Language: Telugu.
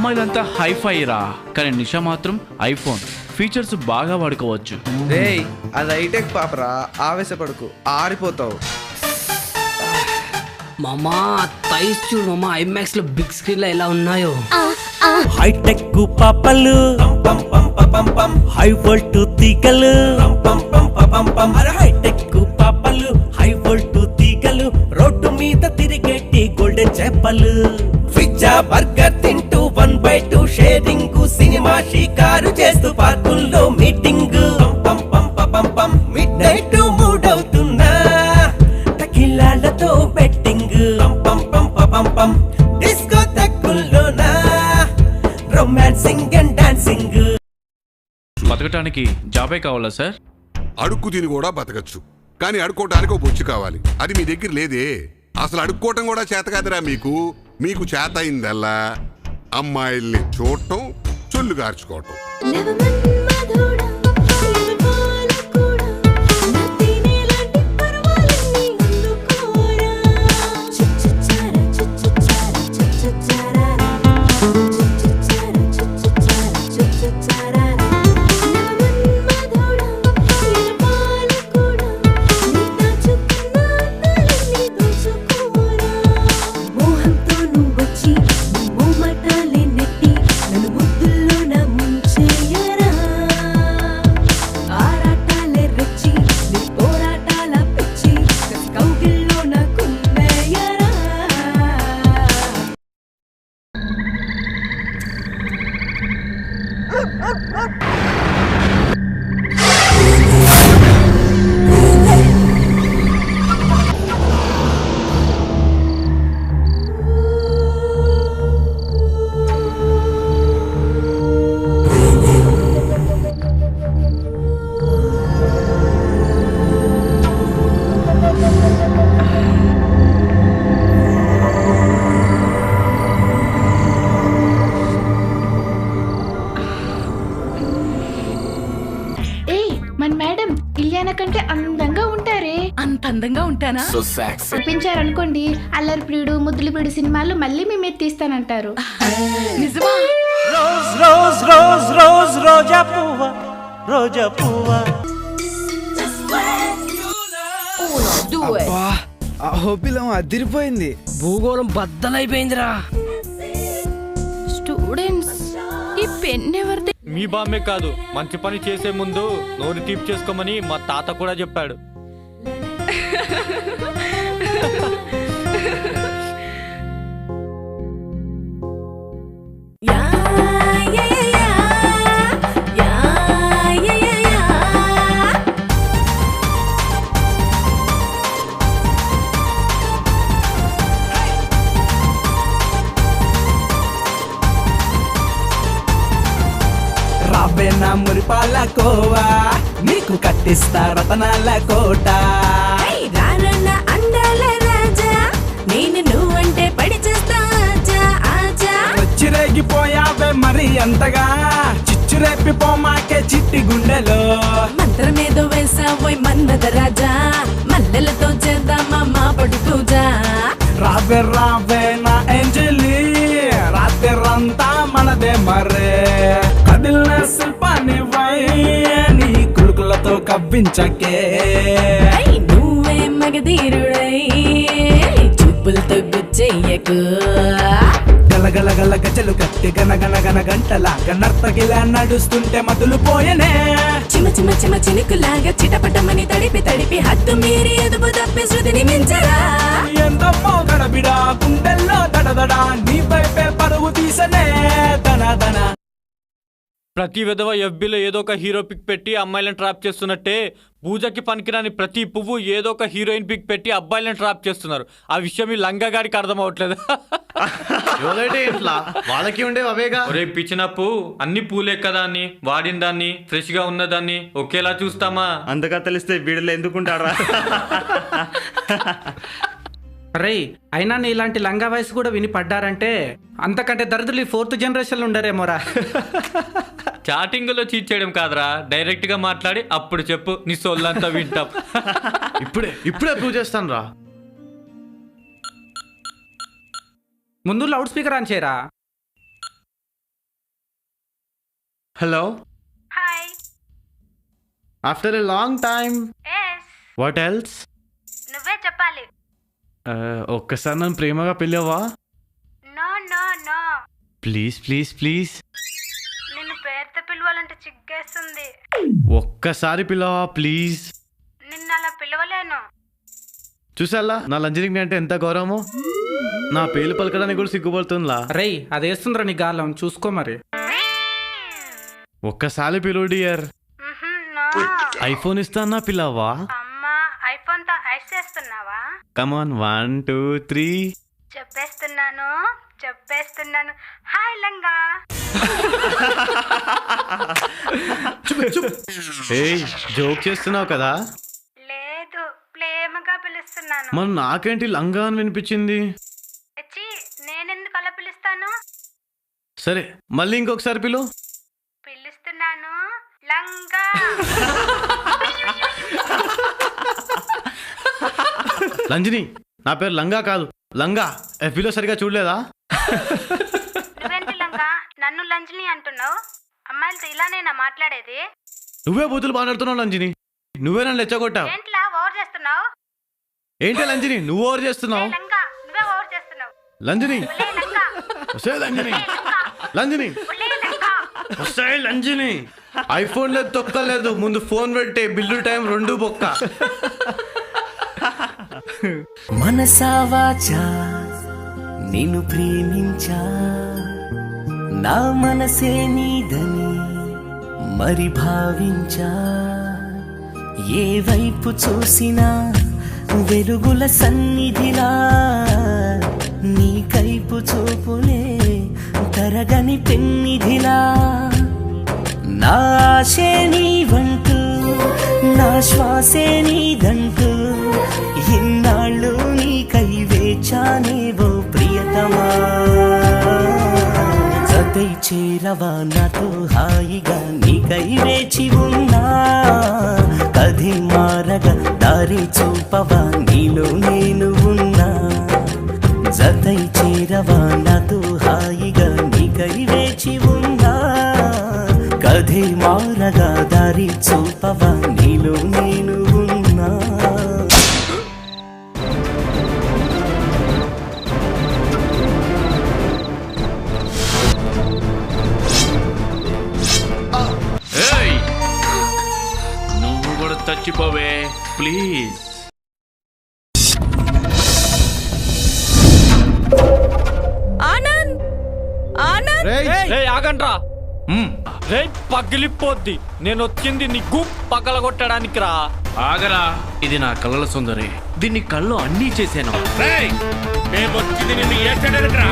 అమ్మాయిలంతా హైఫై రా, కానీ నిషా మాత్రం ఐఫోన్ ఫీచర్స్ బాగా వాడుకోవచ్చు. రేయ్ అది హైటెక్ పాపరా, ఆవేశపడకు ఆరిపోతావు. మామా థైస్ చూడు మామా, ఐమాక్స్ లో బిగ్ స్క్రీన్ లో ఎలా ఉన్నాయో. హైటెక్ పాపలు, హై వోల్ట్ తీగలు, హైటెక్ పాపలు, హై వోల్ట్ తీగలు, రోడ్డు మీద తిరిగేటి గోల్డెన్ చేపలు. పిజ్జా బర్గర్ తింటూ 1/2 షేరింగ్, సినిమా షికారు చేస్తూ పార్కుల్లో మీటింగ్. మిడ్ నైట్ మూడవుతున్నా టకిలాలతో బెట్టింగ్. డిస్కో తక్కుల్లోనా రొమాన్సింగ్ అండ్ డాన్సింగ్. బతకటానికి జాబే కావాలా సార్? అడుక్కు తిని కూడా బతకచ్చు, కానీ అడుక్కోవటానికి ఒక బొచ్చు కావాలి. అది మీ దగ్గర లేదే. అసలు అడుక్కోవటం కూడా చేత కాదురా మీకు. మీకు చేత అయిందల్లా అమ్మాయిల్ని చూడటం, చొల్లు గార్చుకోవటం. కంటే అందంగా ఉంటారే. అంత అందంగా ఉంటానా? చూపించారనుకోండి, అల్లరి ప్రియుడు, ముద్దుల ప్రియుడు సినిమాలు మళ్ళీ మేమే తీస్తానంటారు. నిజమా? రోజ్ రోజ్ రోజ్ రోజ్ రోజా పువ్వా, రోజా పువ్వా. అహోబిలం అదిరిపోయింది. భూగోళం బద్దలైపోయిందిరా. స్టూడెంట్స్, ఈ పెన్ ఎవరిది? మీ బామ్మే కాదు, మంచి పని చేసే ముందు నోరు తీపి చేసుకోమని మా తాత కూడా చెప్పాడు. రావేనా మురిపాల కోవా, నీకు కట్టిస్తా రతనాల కోట. రారన్న అందాల రాజా, నేను నువ్వంటే పడి చేస్తా ఆజా ఆజా. చిరేగిపోయావే మరి అంతగా, చిచ్చురేపిపోమాకే చిట్టి గుండెలో. మంత్రమేదో వేసావోయ్ మన్మథ రాజా, మల్లెలతో చేద్దామా మా పడి పూజ. రావే రావే నా ఏంజలి, రాత్రంతా మనదే మరే. కదిలిన శిల్పాన్ని వై, నీ కులుకులతో కవ్వించకే. నువ్వే మగధీరుడై, చూపులతో గుచ్చెయ్యకు. గలగల గల గజలు కట్టి గనగన గన గంటలాగా నర్తకిలా నడుస్తుంటే మతులు పోయనే. చిమ చిమ చిమ చినుకులాగా చిటపటమని తడిపి తడిపి హద్దు మీరి ఎదుపు తప్పి శృతిని మించరా. ఎందమ్మో గడబిడా గుండెల్లో దడదడా, నీ వైపే పరుగు తీసనే దన దన. ప్రతి విధవ ఎఫ్బీలో ఏదో ఒక హీరో పిక్ పెట్టి అమ్మాయిలను ట్రాప్ చేస్తున్నట్టే, పూజకి పనికిరాని ప్రతి పువ్వు ఏదో ఒక హీరోయిన్ పిక్ పెట్టి అబ్బాయిలను ట్రాప్ చేస్తున్నారు. ఆ విషయం ఈ లంగగాడికి అర్థం అవ్వట్లేదు. ఇట్లా వాళ్ళకి ఉండే అవేగా. ఒరే పిచ్చినప్పు, అన్ని పూలే కదా అని వాడిన దాన్ని, ఫ్రెష్ గా ఉన్నదాన్ని ఒకేలా చూస్తామా? అంతగా తెలిస్తే వీడిలో ఎందుకుంటారా? రే అయినా నీ ఇలాంటి లంగా వయసు కూడా విని పడ్డారంటే అంతకంటే దరిద్రులు 4th జనరేషన్ ఉండరేమోరా. చాటింగ్ లో చీట్ చేయడం కాదురా, డైరెక్ట్ గా మాట్లాడి అప్పుడు చెప్పు, నీ సొల్లంతా వింటాం. ఇప్పుడే ప్రూవ్ చేస్తాను రా. ముందు లౌడ్ స్పీకర్ ఆన్ చేయరా. Hello. Hi. After a long time. Yes. What else? నువ్వే చెప్పాలి. ఒక్కసారి నన్ను ప్రేమగా పిలవా? No no no. Please please please. నిన్ను పేరుతో పిలవాలంటే చిగ్గేస్తుంది. ఒక్కసారి పిలవా ప్లీజ్. నిన్ను అలా పిలవలేను. చూసాలా నా లంజనికి అంటే ఎంత గౌరవమో. నా పేరు పలకడానికి కూడా సిగ్గుపడుతుందిలా. రేయ్ అది వేస్తుందిరా నీ గాలం, చూసుకో మరి. ఒక్కసారి పిలువు డియర్. నో. ఐఫోన్ ఇస్తానా పిలవా? అమ్మా ఐఫోన్ తో ఐస్ చేస్తున్నావా? కమాన్ 1 2 3. చెప్పేస్తున్నాను. హాయ్ లంగా. ఏయ్ జోక్ చేస్తున్నావు కదా? లేదు ప్రేమగా పిలుస్తున్నాను. మరి నాకేంటి లంగా అని వినిపించింది? ఛీ, నేనెందుకు అలా పిలుస్తాను? సరే మళ్ళీ ఇంకొకసారి పిలువు. పిలుస్తున్నాను లంగా. లంజని నా పేరు లంగా కాదు లంగా. ఎఫ్బీలో సరిగా చూడలేదా? నువ్వేంటి లంగా నన్ను లంజని అంటున్నావు? అమ్మాయిలతో ఇలానేనా మాట్లాడేది? నువ్వే బూతులు మాట్లాడుతున్నావు లంజని. నువ్వే నన్ను రెచ్చగొట్టావు. ఏంట్లా ఓవర్ చేస్తున్నావు? ఏంటి లంజని నువ్వు ఓవర్ చేస్తున్నావు? లంగా నువ్వే ఓవర్ చేస్తున్నావు. లంజని ఒలే లంగా. వస్తే లంజని లంజని ఒలే లంగా. వస్తే లంజని. ఐఫోన్ లేదు తొక్కలేదు, ముందు ఫోన్ పెట్టే బిల్లు టైం 2 బొక్క. మనసా వాచా నిన్ను ప్రేమించా, నా మనసే నీదని మరి భావించా. ఏ వైపు చూసినా వెలుగుల సన్నిధిలా, నీ కైపు చూపులే తరగని పెన్నిధిలా. నా ఆశే నీవంటూ, నా శ్వాసే నీదంటూ, ఇన్నాళ్ళు నీకై వేచానేవో ప్రియతమా. జతై చేరవా నాతో హాయిగా, నీకై వేచి ఉన్నా. కథే మారగా దారి చూపవా, నీలో నేను ఉన్నా. జతై చేరవా నాతో హాయిగా, నీకై వేచి ఉన్నా. కథే మారగా దారి చూపవా, నీలో నేను ఉన్నా. నువ్వు కూడా చచ్చిపోవే ప్లీజ్. ఆనంద్ ఆనంద్ ఆగండ్రా. రే పగిలిపోద్ది. నేను వచ్చింది నీకు పగలగొట్టడానికి రా. ఆగరా, ఇది నా కళ్ళల సుందరి. దీన్ని కళ్ళు అన్నీ చేశాను. మేము వచ్చింది నిన్ను ఏడ్చడానికి రా.